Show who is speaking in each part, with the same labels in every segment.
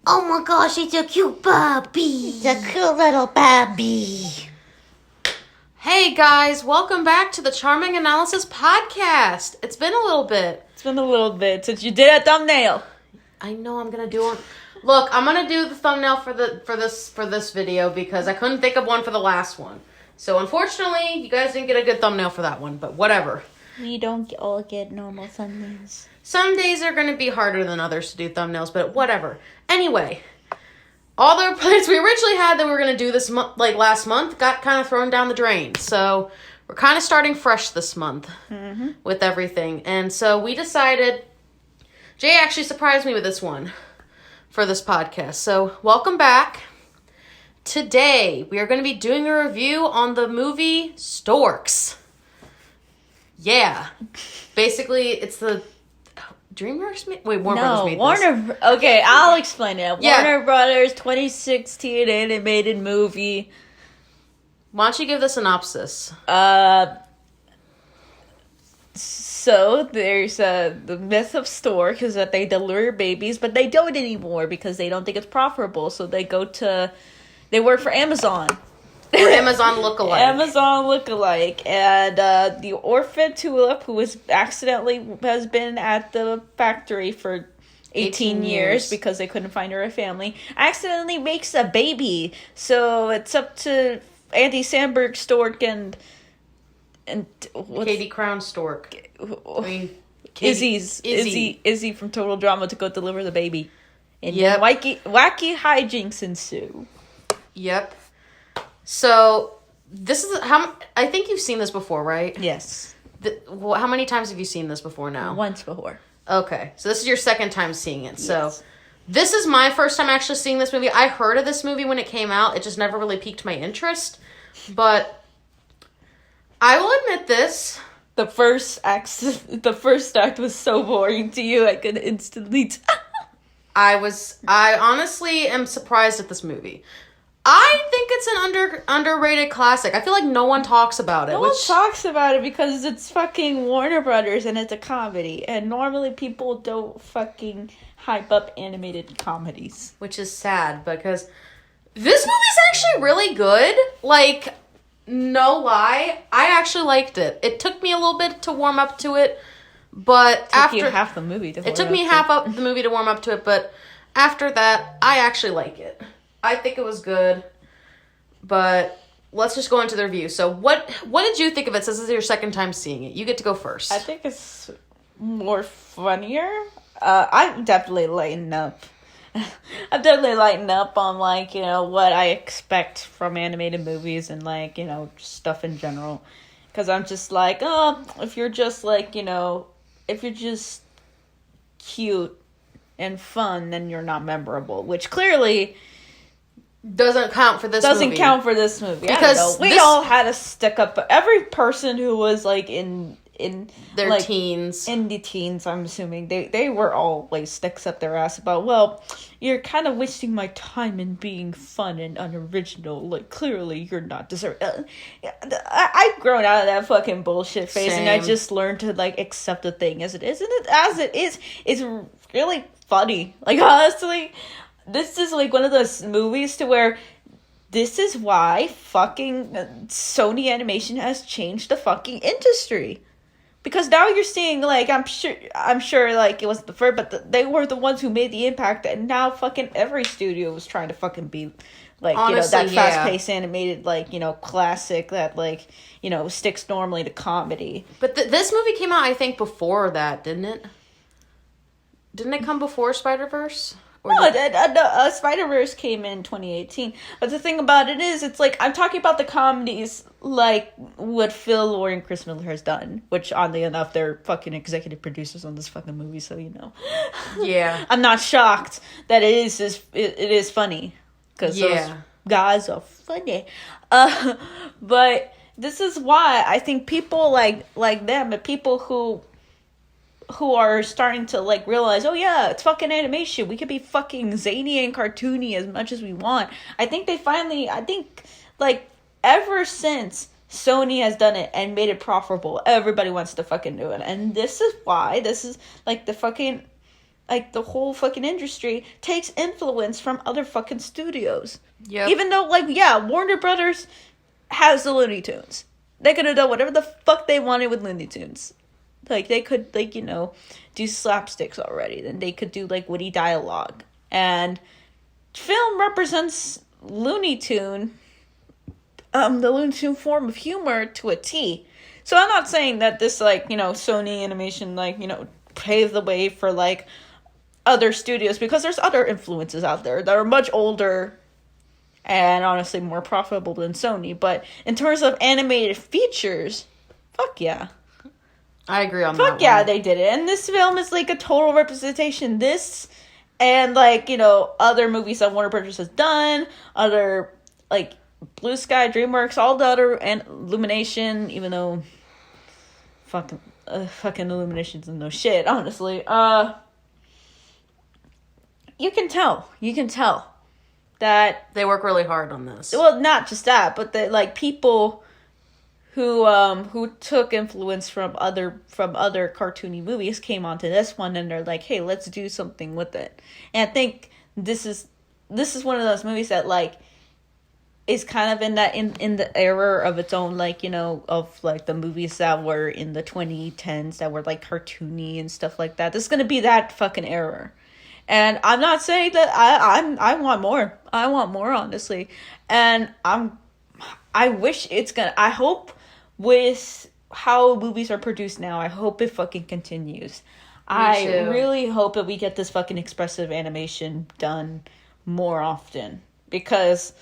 Speaker 1: Oh my gosh, it's a cute puppy.
Speaker 2: It's a cute little puppy.
Speaker 3: Hey guys, welcome back to the CharmingAnalysis Podcast. It's been a little bit.
Speaker 2: It's been a little bit since you did a thumbnail.
Speaker 3: I know I'm gonna do it. Look, I'm gonna do the thumbnail for this video because I couldn't think of one for the last one. So unfortunately, you guys didn't get a good thumbnail for that one, but whatever.
Speaker 2: We don't all get normal thumbnails.
Speaker 3: Some days are gonna be harder than others to do thumbnails, but whatever. Anyway, all the plans we originally had that we were gonna do this last month got kind of thrown down the drain. So we're kind of starting fresh this month with everything, and so we decided. Jay actually surprised me with this one for this podcast. So welcome back. Today we are going to be doing a review on the movie Storks. Yeah, basically it's the DreamWorks. Wait, Warner Brothers made
Speaker 2: Warner. Okay, I'll explain it.
Speaker 3: Yeah.
Speaker 2: Warner Brothers 2016 animated movie.
Speaker 3: Why don't you give the synopsis?
Speaker 2: So there's the myth of Stork is that they deliver babies, but they don't anymore because they don't think it's profitable. So they work for Amazon.
Speaker 3: Or Amazon lookalike.
Speaker 2: Amazon lookalike. And the orphan Tulip, who has been at the factory for 18 years because they couldn't find her a family, accidentally makes a baby. So it's up to Andy Samberg Stork and
Speaker 3: Katie Crown Stork.
Speaker 2: Izzy from Total Drama to go deliver the baby. And
Speaker 3: Yep.
Speaker 2: wacky hijinks ensue.
Speaker 3: Yep. So this is I think you've seen this before, right?
Speaker 2: Yes.
Speaker 3: How many times have you seen this before now?
Speaker 2: Once before.
Speaker 3: Okay, so this is your second time seeing it. So
Speaker 2: Yes.
Speaker 3: this is my first time actually seeing this movie. I heard of this movie when it came out. It just never really piqued my interest. But I will admit this.
Speaker 2: The first act was so boring to you, I could instantly
Speaker 3: I honestly am surprised at this movie. I think it's an underrated classic. I feel like no one talks about it.
Speaker 2: No one talks about it because it's fucking Warner Brothers and it's a comedy. And normally people don't fucking hype up animated comedies.
Speaker 3: Which is sad because this movie's actually really good. Like, no lie, I actually liked it. It took me a little bit to warm up to it, but
Speaker 2: Took you half the movie to warm
Speaker 3: it took
Speaker 2: up
Speaker 3: me
Speaker 2: to.
Speaker 3: half of the movie to warm up to it, but after that, I actually like it. I think it was good, but let's just go into the review. So what did you think of it? Since this is your second time seeing it, you get to go first.
Speaker 2: I think it's more funnier. I'm definitely lightened up. I'm definitely lightened up on, like, what I expect from animated movies and, like, stuff in general. Because I'm just like, if you're just, like, if you're just cute and fun, then you're not memorable. Which clearly
Speaker 3: doesn't count for this movie.
Speaker 2: Doesn't count for this movie.
Speaker 3: Because
Speaker 2: we all had to stick up. Every person who was, like, in
Speaker 3: their
Speaker 2: like,
Speaker 3: teens.
Speaker 2: In the teens, I'm assuming. They were always sticks up their ass about, well, you're kind of wasting my time in being fun and unoriginal. Like, clearly you're not deserving. I've grown out of that fucking bullshit phase, and I just learned to, like, accept the thing as it is. And as it is, it's really funny. Like, honestly, this is, like, one of those movies to where this is why fucking Sony Animation has changed the fucking industry. Because now you're seeing, like, I'm sure, like, it wasn't the first, but they were the ones who made the impact, and now fucking every studio was trying to fucking be, like,
Speaker 3: honestly,
Speaker 2: that fast-paced animated, like, classic that, like, sticks normally to comedy.
Speaker 3: But this movie came out, I think, before that, didn't it? Didn't it come before Spider-Verse?
Speaker 2: No, Spider-Verse came in 2018. But the thing about it is, it's like, I'm talking about the comedies like what Phil Lord and Chris Miller has done. Which, oddly enough, they're fucking executive producers on this fucking movie, so
Speaker 3: Yeah.
Speaker 2: I'm not shocked that it is funny. Because those guys are funny. But this is why I think people like them, and people who are starting to, like, realize, oh yeah, it's fucking animation. We could be fucking zany and cartoony as much as we want. I think like, ever since Sony has done it and made it profitable, everybody wants to fucking do it. And this is why, this is, like, the fucking like, the whole fucking industry takes influence from other fucking studios.
Speaker 3: Yep.
Speaker 2: Even though, like, yeah, Warner Brothers has the Looney Tunes. They could have done whatever the fuck they wanted with Looney Tunes. Like, they could, like, you know, do slapsticks already. Then they could do, like, witty dialogue. And film represents Looney Tune, the Looney Tune form of humor to a T. So I'm not saying that this, like, you know, Sony Animation, like, you know, paved the way for, like, other studios. Because there's other influences out there that are much older and honestly more profitable than Sony. But in terms of animated features, fuck yeah.
Speaker 3: I agree on that.
Speaker 2: Fuck yeah, they did it. And this film is like a total representation. This and, like, you know, other movies that Warner Brothers has done, other, like, Blue Sky, DreamWorks, all the other, and Illumination, even though fucking Illumination's no shit, honestly. You can tell that
Speaker 3: they work really hard on this.
Speaker 2: Well, not just that, but that, like, people who took influence from other cartoony movies came onto this one, and they're like, hey, let's do something with it. And I think this is one of those movies that, like, is kind of in that in the era of its own, like, you know, of, like, the movies that were in the 2010s that were, like, cartoony and stuff like that. This is gonna be that fucking era. And I'm not saying that I want more. I want more, honestly. And I wish it's gonna. I hope with how movies are produced now, I hope it fucking continues. I really hope that we get this fucking expressive animation done more often, because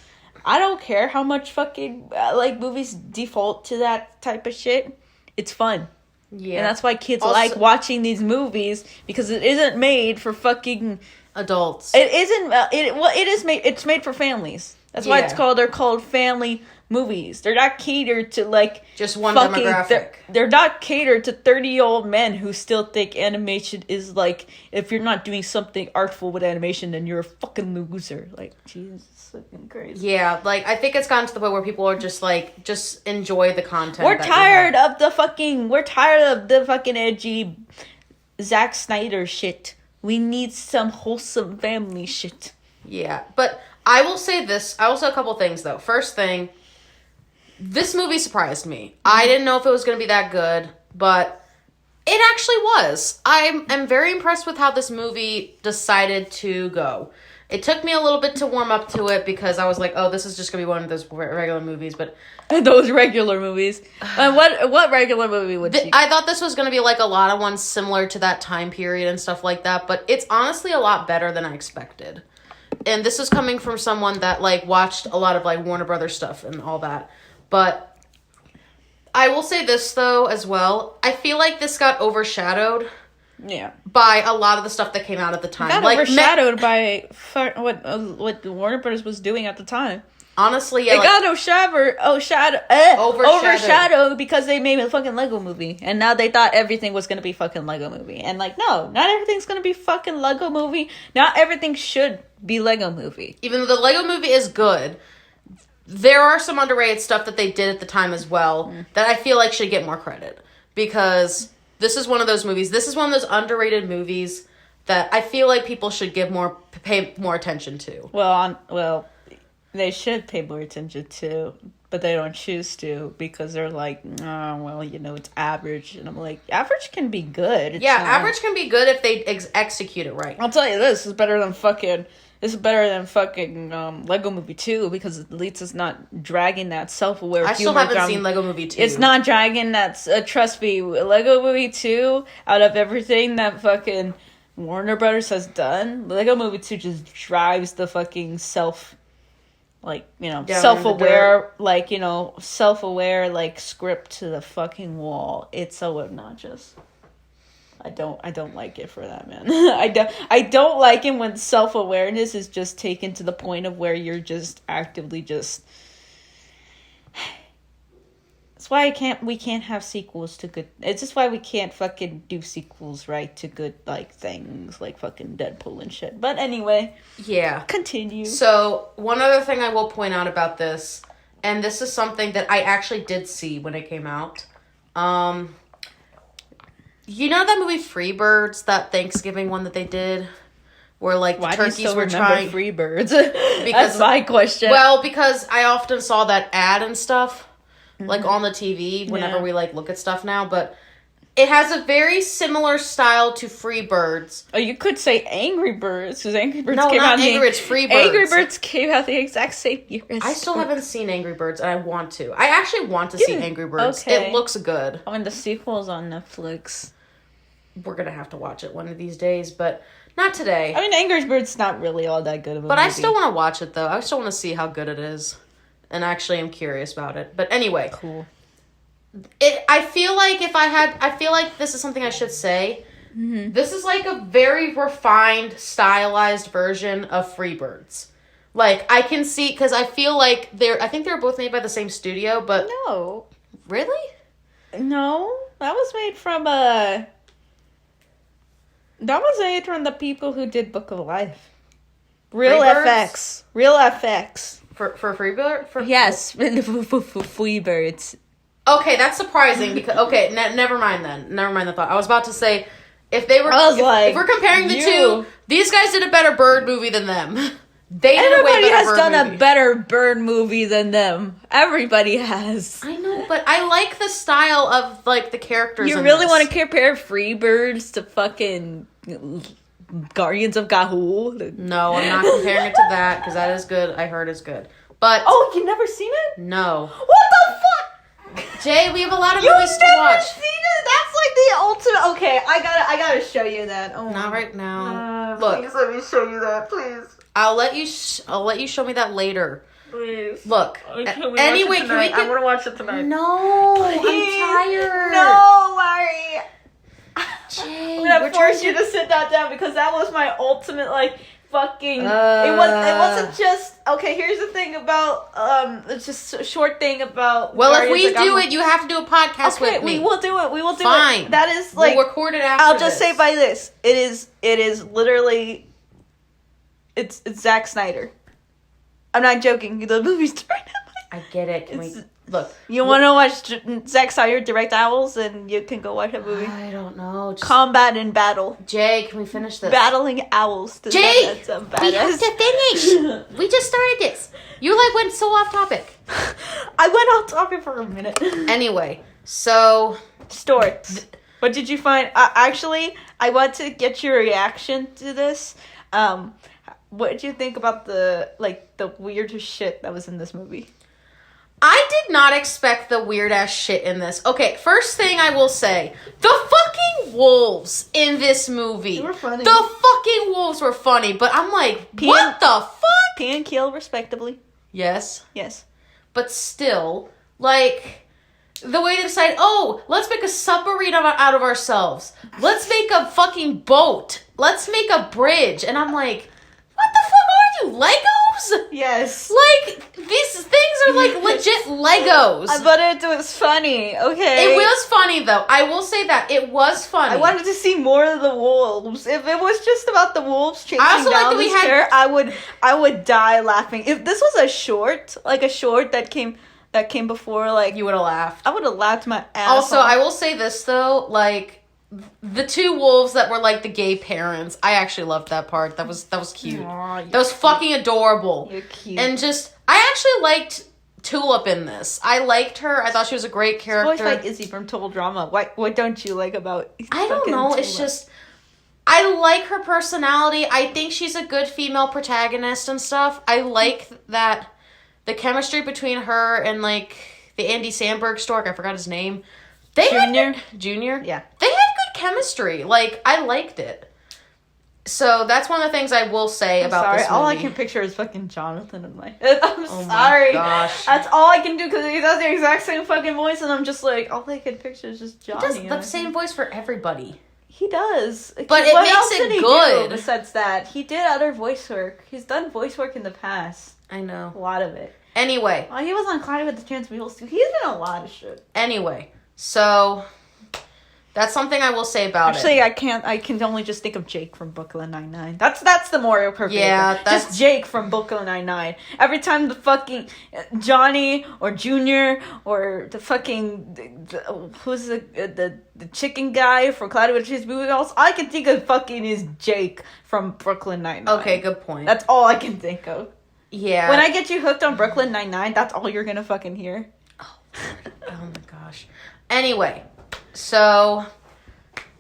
Speaker 2: I don't care how much fucking like movies default to that type of shit. It's fun. Yeah. And that's why kids also like watching these movies, because it isn't made for fucking
Speaker 3: adults.
Speaker 2: It isn't. It is made. It's made for families. That's why they're called family movies. They're not catered to, like,
Speaker 3: just one demographic.
Speaker 2: They're not catered to 30-year-old men who still think animation is, like, if you're not doing something artful with animation, then you're a fucking loser. Like, Jesus, fucking crazy.
Speaker 3: Yeah, like, I think it's gotten to the point where people are just like, just enjoy the content.
Speaker 2: We're tired of the fucking edgy Zack Snyder shit. We need some wholesome family shit.
Speaker 3: Yeah, but I will say this. I will say a couple things, though. First thing, this movie surprised me. I didn't know if it was going to be that good, but it actually was. I'm very impressed with how this movie decided to go. It took me a little bit to warm up to it, because I was like, oh, this is just going to be one of those regular movies, but...
Speaker 2: Those regular movies. What regular movie would you...
Speaker 3: I thought this was going to be, like, a lot of ones similar to that time period and stuff like that, but it's honestly a lot better than I expected. And this is coming from someone that, like, watched a lot of, like, Warner Brothers stuff and all that. But I will say this, though, as well. I feel like this got overshadowed by a lot of the stuff that came out at the time.
Speaker 2: Got overshadowed by what Warner Brothers was doing at the time.
Speaker 3: Honestly, yeah.
Speaker 2: It got overshadowed because they made a fucking Lego movie. And now they thought everything was going to be fucking Lego movie. And, like, no, not everything's going to be fucking Lego movie. Not everything should be Lego movie. Even
Speaker 3: though the Lego movie is good, there are some underrated stuff that they did at the time as well that I feel like should get more credit. Because this is one of those movies. This is one of those underrated movies that I feel like people should pay more attention to.
Speaker 2: Well, they should pay more attention to, but they don't choose to, because they're like, oh, well, you know, it's average. And I'm like, average can be good.
Speaker 3: Average can be good if they execute it right.
Speaker 2: I'll tell you this, is better than fucking Lego Movie 2, because at least it's not dragging that self-aware humor.
Speaker 3: I still haven't seen Lego Movie 2.
Speaker 2: It's not dragging that, trust me, Lego Movie 2, out of everything that fucking Warner Brothers has done, Lego Movie 2 just drives the fucking self-aware, like, script to the fucking wall. It's so obnoxious. I don't like it for that, man. I don't like it when self-awareness is just taken to the point of where you're just actively just... That's why we can't have sequels to good... It's just why we can't fucking do sequels, right, to good, like, things, like fucking Deadpool and shit. But anyway.
Speaker 3: Yeah.
Speaker 2: Continue.
Speaker 3: So, one other thing I will point out about this, and this is something that I actually did see when it came out. You know that movie Freebirds, that Thanksgiving one that they did? Where, like, the
Speaker 2: Why do you
Speaker 3: turkeys
Speaker 2: still
Speaker 3: were
Speaker 2: remember
Speaker 3: trying...
Speaker 2: Freebirds? That's my question.
Speaker 3: Well, because I often saw that ad and stuff, like, on the TV whenever we, like, look at stuff now, but it has a very similar style to Freebirds.
Speaker 2: Oh, you could say Angry Birds, because Angry Birds
Speaker 3: No,
Speaker 2: came
Speaker 3: not
Speaker 2: out...
Speaker 3: Angry Birds, Freebirds.
Speaker 2: Angry Birds came out the exact same year as...
Speaker 3: I still haven't seen Angry Birds, and I want to. I actually want to see Angry Birds.
Speaker 2: Okay.
Speaker 3: It looks good.
Speaker 2: Oh, and the sequel's on Netflix.
Speaker 3: We're gonna have to watch it one of these days, but not today.
Speaker 2: I mean, Angry Birds not really all that good of a
Speaker 3: But
Speaker 2: movie.
Speaker 3: I still want to watch it, though. I still want to see how good it is. And actually, I'm curious about it. But anyway.
Speaker 2: Cool.
Speaker 3: I feel like this is something I should say. Mm-hmm. This is like a very refined, stylized version of Freebirds. Like, I can see, because I feel like I think they're both made by the same studio, but...
Speaker 2: No.
Speaker 3: Really?
Speaker 2: No. That was made from, That was made from the people who did Book of Life. Real
Speaker 3: Freebirds?
Speaker 2: FX. Real FX.
Speaker 3: For Freebird?
Speaker 2: Yes. Freebirds.
Speaker 3: Okay, that's surprising because never mind then. Never mind the thought. I was about to say if we're comparing the two, these guys did a better bird movie than them.
Speaker 2: Everybody has done a better bird movie than them. Everybody has.
Speaker 3: I know, but I like the style of like the characters.
Speaker 2: You really want to compare Freebirds to fucking Guardians of Gahul?
Speaker 3: No, I'm not comparing it to that because that is good. I heard it's good. But
Speaker 2: you've never seen it?
Speaker 3: No.
Speaker 2: What the fuck?
Speaker 3: Jay, we have a lot of movies to watch.
Speaker 2: You've seen it? That's like the ultimate. Okay, I gotta show you that. Oh,
Speaker 3: not right now. Look,
Speaker 2: please let me show you that, please.
Speaker 3: I'll let you show me that later.
Speaker 2: Please.
Speaker 3: Look. Anyway, can we?
Speaker 2: I want to watch it tonight.
Speaker 3: No,
Speaker 2: please.
Speaker 3: I'm tired.
Speaker 2: No, Larry.
Speaker 3: Jay,
Speaker 2: I'm gonna force you to sit that down because that was my ultimate fucking. It wasn't just okay. Here's the thing about it's just a short thing about.
Speaker 3: Well, if we do it, you have to do a podcast with me.
Speaker 2: We will do it. We will do
Speaker 3: Fine.
Speaker 2: it. That is
Speaker 3: we'll record it after.
Speaker 2: I'll just say by this. It is literally. It's Zack Snyder. I'm not joking. The movie's right now.
Speaker 3: I get it. Can we look?
Speaker 2: You want to watch Zack Snyder direct owls, and you can go watch that movie.
Speaker 3: I don't know.
Speaker 2: Combat and battle.
Speaker 3: Jay, can we finish this?
Speaker 2: Battling owls.
Speaker 3: Jay, we have to finish. We just started this. You went so off topic.
Speaker 2: I went off topic for a minute.
Speaker 3: Anyway, so
Speaker 2: Storks. What did you find? Actually, I want to get your reaction to this. What did you think about the weird shit that was in this movie?
Speaker 3: I did not expect the weird ass shit in this. Okay, first thing I will say, the fucking wolves in this movie.
Speaker 2: They were funny.
Speaker 3: The fucking wolves were funny, but I'm like, what the fuck?
Speaker 2: Pee and Keel, respectively.
Speaker 3: Yes.
Speaker 2: Yes.
Speaker 3: But still, the way they decide, let's make a submarine out of ourselves. Let's make a fucking boat. Let's make a bridge. And I'm like, what the fuck are you, Legos?
Speaker 2: Yes.
Speaker 3: These things are legit Legos.
Speaker 2: But it was funny, okay?
Speaker 3: It was funny, though. I will say that. It was funny.
Speaker 2: I wanted to see more of the wolves. If it was just about the wolves chasing
Speaker 3: I also
Speaker 2: down
Speaker 3: like that we
Speaker 2: this
Speaker 3: had-
Speaker 2: chair, I would die laughing. If this was a short that came before,
Speaker 3: you would have laughed.
Speaker 2: I would have laughed my ass
Speaker 3: Also,
Speaker 2: off.
Speaker 3: I will say this, though. The two wolves that were the gay parents, I actually loved that part. That was cute.
Speaker 2: Aww,
Speaker 3: that was fucking adorable.
Speaker 2: You're cute.
Speaker 3: And I actually liked Tulip in this. I liked her. I thought she was a great character.
Speaker 2: Voiced by Izzy from Total Drama. What don't you like about?
Speaker 3: I don't know.
Speaker 2: Tulip?
Speaker 3: It's just I like her personality. I think she's a good female protagonist and stuff. I like that the chemistry between her and the Andy Samberg stork. I forgot his name. Junior. Yeah. They had good chemistry. I liked it. So that's one of the things I will say about this movie.
Speaker 2: All I can picture is fucking Jonathan in my head. I'm sorry.
Speaker 3: My gosh.
Speaker 2: That's all I can do because he does the exact same fucking voice, and I'm just all I can picture is just Johnny.
Speaker 3: He does the same voice for everybody.
Speaker 2: He does.
Speaker 3: But
Speaker 2: what
Speaker 3: it makes
Speaker 2: else
Speaker 3: it
Speaker 2: did he
Speaker 3: good.
Speaker 2: do besides that? He did other voice work. He's done voice work in the past.
Speaker 3: I know.
Speaker 2: A lot of it.
Speaker 3: Anyway.
Speaker 2: He was on Cloudy with the Chance of Meatballs too. He's been a lot of shit.
Speaker 3: Anyway. So, That's something I will say about it.
Speaker 2: Actually, I can only just think of Jake from Brooklyn Nine-Nine. That's the more appropriate.
Speaker 3: Yeah,
Speaker 2: thing. Just Jake from Brooklyn Nine-Nine. Every time the fucking Johnny or Junior or the fucking who's the chicken guy from Cloudy with Cheese Movie House, all I can think of fucking is Jake from Brooklyn Nine-Nine.
Speaker 3: Okay, good point.
Speaker 2: That's all I can think of.
Speaker 3: Yeah.
Speaker 2: When I get you hooked on Brooklyn Nine-Nine, that's all you're gonna fucking hear.
Speaker 3: Oh my gosh. Anyway, so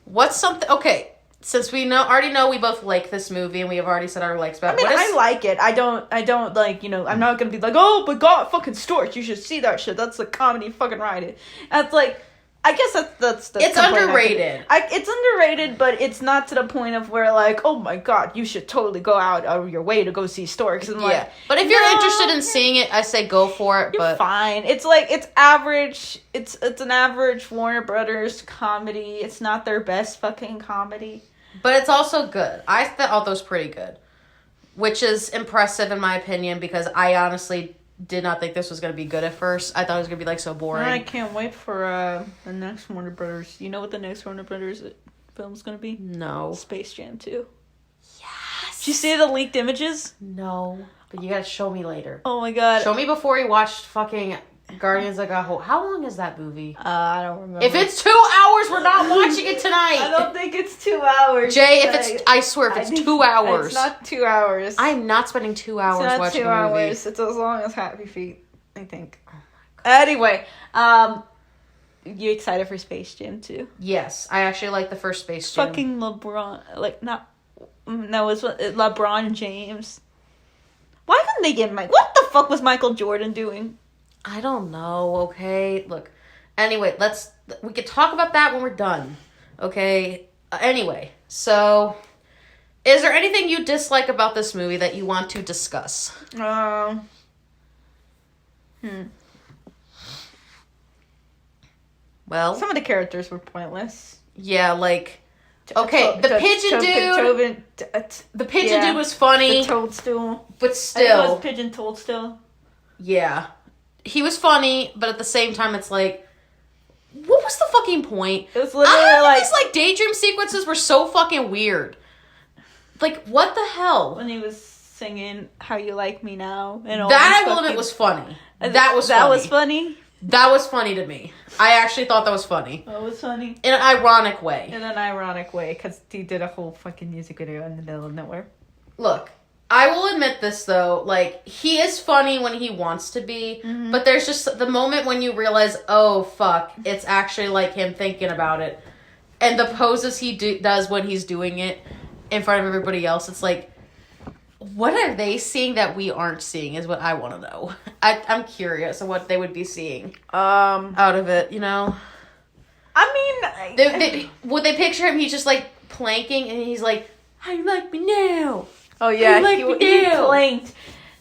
Speaker 3: what's something? Okay, since we already know we both like this movie and we have already said our likes about.
Speaker 2: I mean, I like it. I don't like, I'm not gonna be like, oh my god, fucking Storks, you should see that shit. That's the comedy fucking ride. And it's like, I guess that's
Speaker 3: it's underrated.
Speaker 2: It's underrated, but it's not to the point of where like, oh my god, you should totally go out of your way to go see Storks. And like,
Speaker 3: but if you're interested in seeing it, I say go for it.
Speaker 2: You're fine. It's like it's average. It's an average Warner Brothers comedy. It's not their best fucking comedy,
Speaker 3: but it's also good. I thought those pretty good, which is impressive in my opinion because I honestly did not think this was going to be good at first. I thought it was going to be like so boring.
Speaker 2: I can't wait for the next Warner Brothers. You know what the next Warner Brothers film's going to be?
Speaker 3: No.
Speaker 2: Space Jam 2.
Speaker 3: Yes.
Speaker 2: Did you see the leaked images?
Speaker 3: No. But you got to show me later.
Speaker 2: Oh my god.
Speaker 3: Show me before you watched fucking Guardians of the Galaxy. How long is that movie?
Speaker 2: I don't remember.
Speaker 3: If it's 2 hours, we're not watching it tonight.
Speaker 2: I don't think it's 2 hours.
Speaker 3: Jay, I swear, if it's 2 hours.
Speaker 2: It's not 2 hours.
Speaker 3: I'm not spending 2 hours watching a movie.
Speaker 2: It's as long as Happy Feet, I think. Oh my god. Anyway, you excited for Space Jam 2?
Speaker 3: Yes, I actually like the first Space Jam.
Speaker 2: Fucking LeBron, no, it's LeBron James. Why couldn't they get Mike? What the fuck was Michael Jordan doing?
Speaker 3: I don't know, okay? Look, anyway, we could talk about that when we're done, okay? Anyway, so, is there anything you dislike about this movie that you want to discuss?
Speaker 2: Well, some of the characters were pointless.
Speaker 3: Yeah, like, okay, the pigeon dude, the pigeon dude was funny.
Speaker 2: The toadstool.
Speaker 3: But still.
Speaker 2: It was pigeon toadstool.
Speaker 3: Yeah. He was funny, but at the same time, it's like, what was the fucking point?
Speaker 2: It was literally
Speaker 3: these daydream sequences were so fucking weird. Like, what the hell?
Speaker 2: When he was singing "How You Like Me Now" and all
Speaker 3: that, I will admit, was funny. That was funny. That was funny to me. I actually thought that was funny.
Speaker 2: That was funny.
Speaker 3: In an ironic way.
Speaker 2: Because he did a whole fucking music video in the middle of nowhere.
Speaker 3: Look, I will admit this, though. Like, he is funny when he wants to be, but there's just the moment when you realize, oh, fuck, it's actually, like, him thinking about it. And the poses he does when he's doing it in front of everybody else, it's like, what are they seeing that we aren't seeing is what I want to know. I'm curious of what they would be seeing out of it, you know?
Speaker 2: I mean...
Speaker 3: Would they picture him, he's just, like, planking, and he's like, how you like me now?
Speaker 2: Oh yeah,
Speaker 3: he
Speaker 2: planked.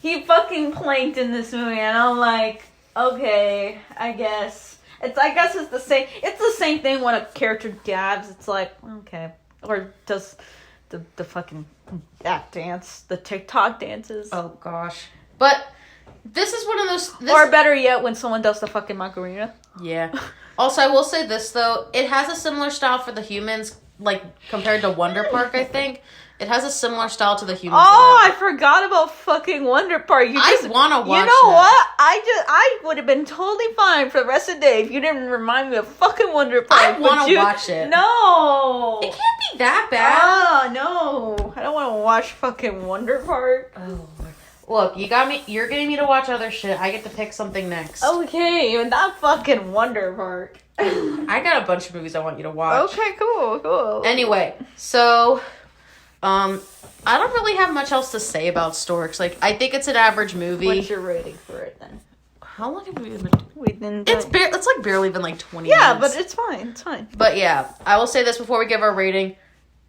Speaker 2: He fucking planked in this movie, and I'm like, okay, I guess. I guess it's the same. It's the same thing when a character dabs. It's like, okay, or does the fucking that dance, the TikTok dances.
Speaker 3: Oh gosh, but this is one of those.
Speaker 2: Or better yet, when someone does the fucking Macarena.
Speaker 3: Yeah. Also, I will say this though, it has a similar style for the humans, like compared to Wonder Park, I think. It has a similar style to the humans.
Speaker 2: Oh, I forgot about fucking Wonder Park.
Speaker 3: I want to watch it.
Speaker 2: You know what? I would have been totally fine for the rest of the day if you didn't remind me of fucking Wonder Park.
Speaker 3: I want to watch it.
Speaker 2: No.
Speaker 3: It can't be that bad.
Speaker 2: Oh, no. I don't want to watch fucking Wonder Park.
Speaker 3: Oh, look, you're getting me to watch other shit. I get to pick something next.
Speaker 2: Okay, not fucking Wonder Park.
Speaker 3: I got a bunch of movies I want you to watch.
Speaker 2: Okay, cool.
Speaker 3: Anyway, so... I don't really have much else to say about Storks. Like, I think it's an average movie.
Speaker 2: What's your rating for it then?
Speaker 3: How long have we been doing? It's like barely been like 20 minutes.
Speaker 2: Yeah, but it's fine.
Speaker 3: But yeah, I will say this before we give our rating.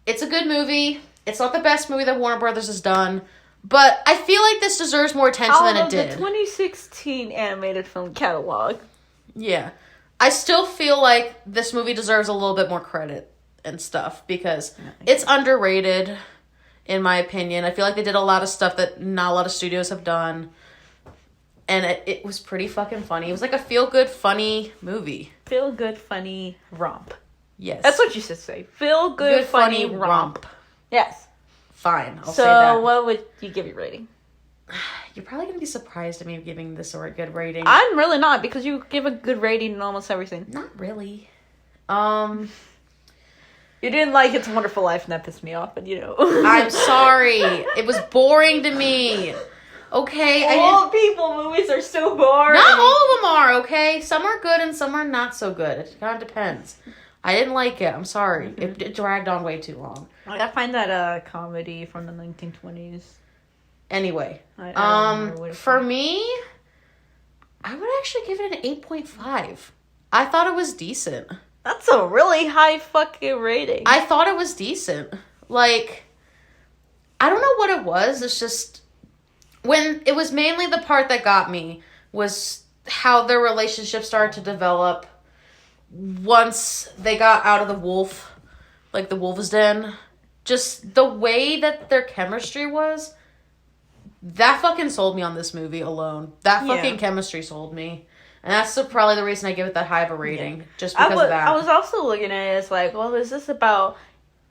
Speaker 3: It's a good movie. It's not the best movie that Warner Brothers has done, but I feel like this deserves more attention than it did.
Speaker 2: The 2016 animated film catalog.
Speaker 3: Yeah. I still feel like this movie deserves a little bit more credit and stuff because it's underrated in my opinion. I feel like they did a lot of stuff that not a lot of studios have done, and it was pretty fucking funny. It was like a feel-good funny movie.
Speaker 2: Feel-good funny romp.
Speaker 3: Yes.
Speaker 2: That's what you should say. Feel good, funny romp. Yes.
Speaker 3: Fine, I'll
Speaker 2: so
Speaker 3: say that.
Speaker 2: What would you give your rating?
Speaker 3: You're probably going to be surprised at me giving this a good rating.
Speaker 2: I'm really not, because you give a good rating in almost everything.
Speaker 3: Not really.
Speaker 2: You didn't like It's a Wonderful Life, and that pissed me off, but
Speaker 3: I'm sorry. It was boring to me. Okay?
Speaker 2: All people movies are so boring.
Speaker 3: Not all of them are, okay? Some are good and some are not so good. It kind of depends. I didn't like it. I'm sorry.
Speaker 2: Mm-hmm.
Speaker 3: It dragged on way too long.
Speaker 2: I find that a comedy from the 1920s.
Speaker 3: Anyway,
Speaker 2: I don't remember what it's
Speaker 3: for
Speaker 2: called.
Speaker 3: me, I would actually give it an 8.5. I thought it was decent.
Speaker 2: That's a really high fucking rating.
Speaker 3: I thought it was decent. Like, I don't know what it was. It's just, when it was mainly the part that got me was how their relationship started to develop once they got out of the wolf's den. Just the way that their chemistry was, that fucking sold me on this movie alone. That fucking chemistry sold me. And that's probably the reason I give it that high of a rating. Just because of that.
Speaker 2: I was also looking at it as like, well, is this about,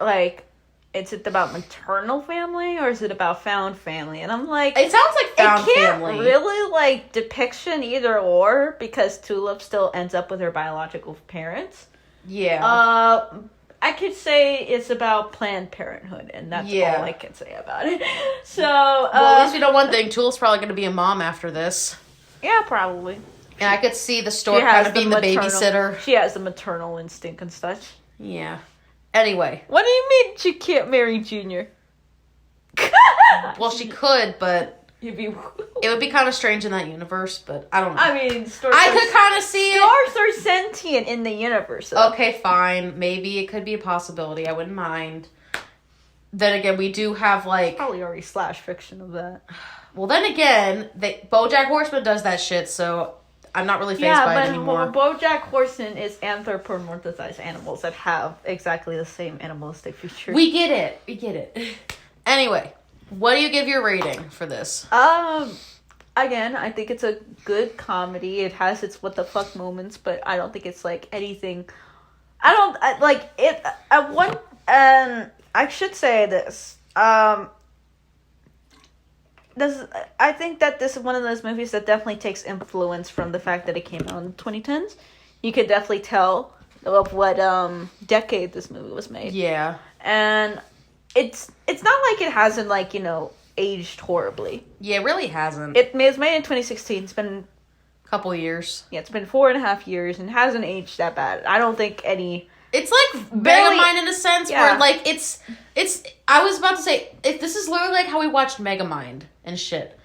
Speaker 2: like, is it about maternal family or is it about found family? And I'm like,
Speaker 3: it sounds like found
Speaker 2: it can't
Speaker 3: family.
Speaker 2: really, like, depiction either or, because Tulip still ends up with her biological parents.
Speaker 3: Yeah.
Speaker 2: I could say it's about Planned Parenthood, and that's all I can say about it. So,
Speaker 3: well, at least we know one thing. Tulip's probably going to be a mom after this.
Speaker 2: Yeah, probably.
Speaker 3: And I could see the stork kind of being the babysitter.
Speaker 2: She has the maternal instinct and such.
Speaker 3: Yeah. Anyway.
Speaker 2: What do you mean she can't marry Junior?
Speaker 3: Well, she could, but
Speaker 2: it
Speaker 3: would be kind of strange in that universe, but I don't know.
Speaker 2: I mean,
Speaker 3: I could kind of see it.
Speaker 2: Storks are sentient in the universe. Though.
Speaker 3: Okay, fine. Maybe it could be a possibility. I wouldn't mind. Then again, we do have, like...
Speaker 2: Probably already slash fiction of that.
Speaker 3: Well, then again, BoJack Horseman does that shit, so... I'm not really fazed by it anymore.
Speaker 2: But BoJack Horseman is anthropomorphized animals that have exactly the same animalistic features.
Speaker 3: We get it. Anyway, what do you give your rating for this?
Speaker 2: Again, I think it's a good comedy. It has its what the fuck moments, but I don't think it's like anything. I should say this. I think that this is one of those movies that definitely takes influence from the fact that it came out in the 2010s. You could definitely tell of what decade this movie was made.
Speaker 3: Yeah.
Speaker 2: And it's not like it hasn't, like, aged horribly.
Speaker 3: Yeah, it really hasn't.
Speaker 2: It was made in 2016. It's been
Speaker 3: a couple years.
Speaker 2: Yeah, it's been 4.5 years and hasn't aged that bad. I don't think any...
Speaker 3: It's like Megamind in a sense where, like, it's... I was about to say, this is literally like how we watched Megamind and shit.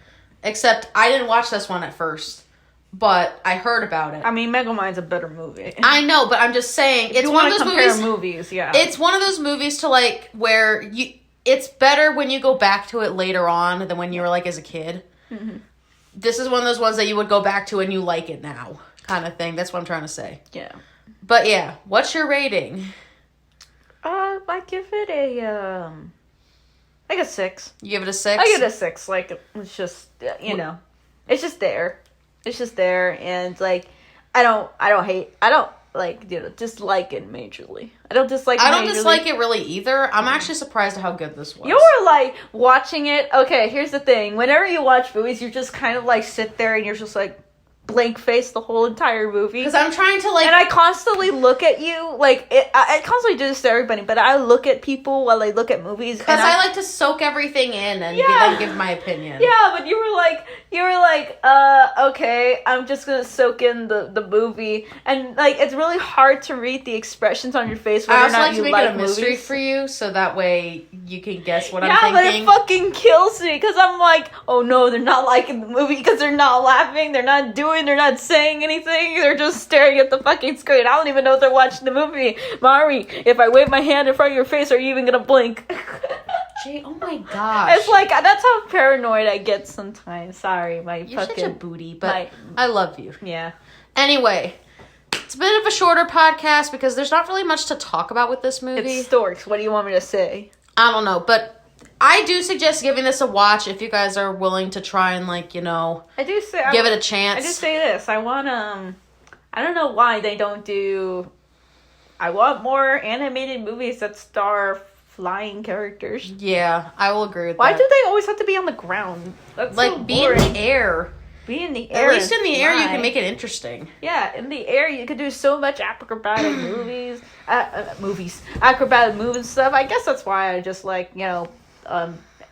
Speaker 3: Except I didn't watch this one at first, but I heard about it.
Speaker 2: I mean, Megamind's a better movie.
Speaker 3: I know, but I'm just saying, it's one of those
Speaker 2: movies, yeah.
Speaker 3: It's one of those movies to, like, where it's better when you go back to it later on than when you were, like, as a kid.
Speaker 2: Mm-hmm.
Speaker 3: This is one of those ones that you would go back to and you like it now, kind of thing. That's what I'm trying to say.
Speaker 2: Yeah.
Speaker 3: But yeah, what's your rating?
Speaker 2: I give it a, like a 6.
Speaker 3: You give it a 6?
Speaker 2: I give it a 6. Like, it's just, it's just there. It's just there, and, like, I don't dislike it majorly. I don't dislike
Speaker 3: it really either. I'm actually surprised at how good this was.
Speaker 2: You were, like, watching it. Okay, here's the thing. Whenever you watch movies, you just kind of, like, sit there and you're just, like, blank face the whole entire movie.
Speaker 3: Because I'm trying to, like...
Speaker 2: And I constantly look at you, like, I constantly do this to everybody, but I look at people while I look at movies.
Speaker 3: Because I like to soak everything in and then give my opinion.
Speaker 2: Yeah, but you were like, okay, I'm just gonna soak in the movie. And, like, it's really hard to read the expressions on your face whether or not you like movies. I also like to make it a mystery
Speaker 3: for you, so that way you can guess what I'm thinking.
Speaker 2: Yeah, but it fucking kills me, because I'm like, oh no, they're not liking the movie, because they're not laughing, they're not saying anything, they're just staring at the fucking screen. I don't even know if they're watching the movie. Mari, if I wave my hand in front of your face, are you even gonna blink?
Speaker 3: Jay, oh my gosh.
Speaker 2: It's like, that's how paranoid I get sometimes. Sorry,
Speaker 3: You're such a booty, but I love you.
Speaker 2: Yeah.
Speaker 3: Anyway, it's a bit of a shorter podcast because there's not really much to talk about with this movie.
Speaker 2: It's Storks. What do you want me to say?
Speaker 3: I don't know, but I do suggest giving this a watch if you guys are willing to try and, like, give it a chance.
Speaker 2: I do say this. I want, I don't know why they don't do I want more animated movies that star flying characters.
Speaker 3: Yeah, I will agree with
Speaker 2: Why
Speaker 3: that.
Speaker 2: do they always have to be on the ground? That's
Speaker 3: Like,
Speaker 2: so
Speaker 3: be in
Speaker 2: boring.
Speaker 3: the air.
Speaker 2: Be in the air.
Speaker 3: At least in the air, you
Speaker 2: fly.
Speaker 3: can make it interesting.
Speaker 2: Yeah, in the air you could do so much acrobatic acrobatic moves and stuff. I guess that's why I just like,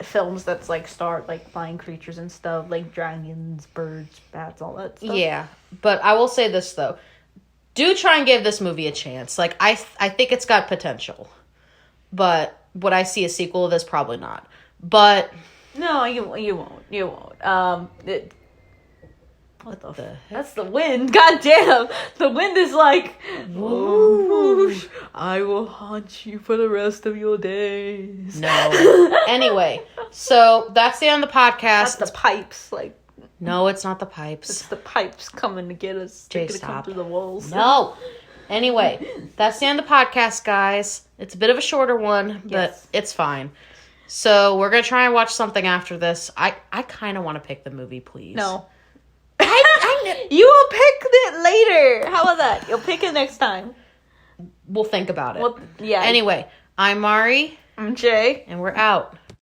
Speaker 2: films that's like start like flying creatures and stuff, like dragons, birds, bats, all that stuff.
Speaker 3: Yeah, but I will say this though. Do try and give this movie a chance. Like, I think it's got potential. But would I see a sequel of this? Probably not. But
Speaker 2: No, you won't. You won't. What the heck? That's the wind. God damn. The wind is like, whoosh, I will haunt you for the rest of your days.
Speaker 3: no. Anyway, so that's the end of the podcast.
Speaker 2: That's the pipes. Like,
Speaker 3: No, it's not the pipes.
Speaker 2: it's the pipes coming to get us.
Speaker 3: Jay,
Speaker 2: They're gonna come
Speaker 3: stop.
Speaker 2: through the walls.
Speaker 3: No. Anyway, that's the end of the podcast, guys. It's a bit of a shorter one, but
Speaker 2: Yes.
Speaker 3: it's fine. So we're going to try and watch something after this. I kind of want to pick the movie, please.
Speaker 2: No. You will pick it later. How about that? You'll pick it next time.
Speaker 3: We'll think about it.
Speaker 2: Well, yeah.
Speaker 3: Anyway, I'm Mari,
Speaker 2: I'm Jay.
Speaker 3: and we're out.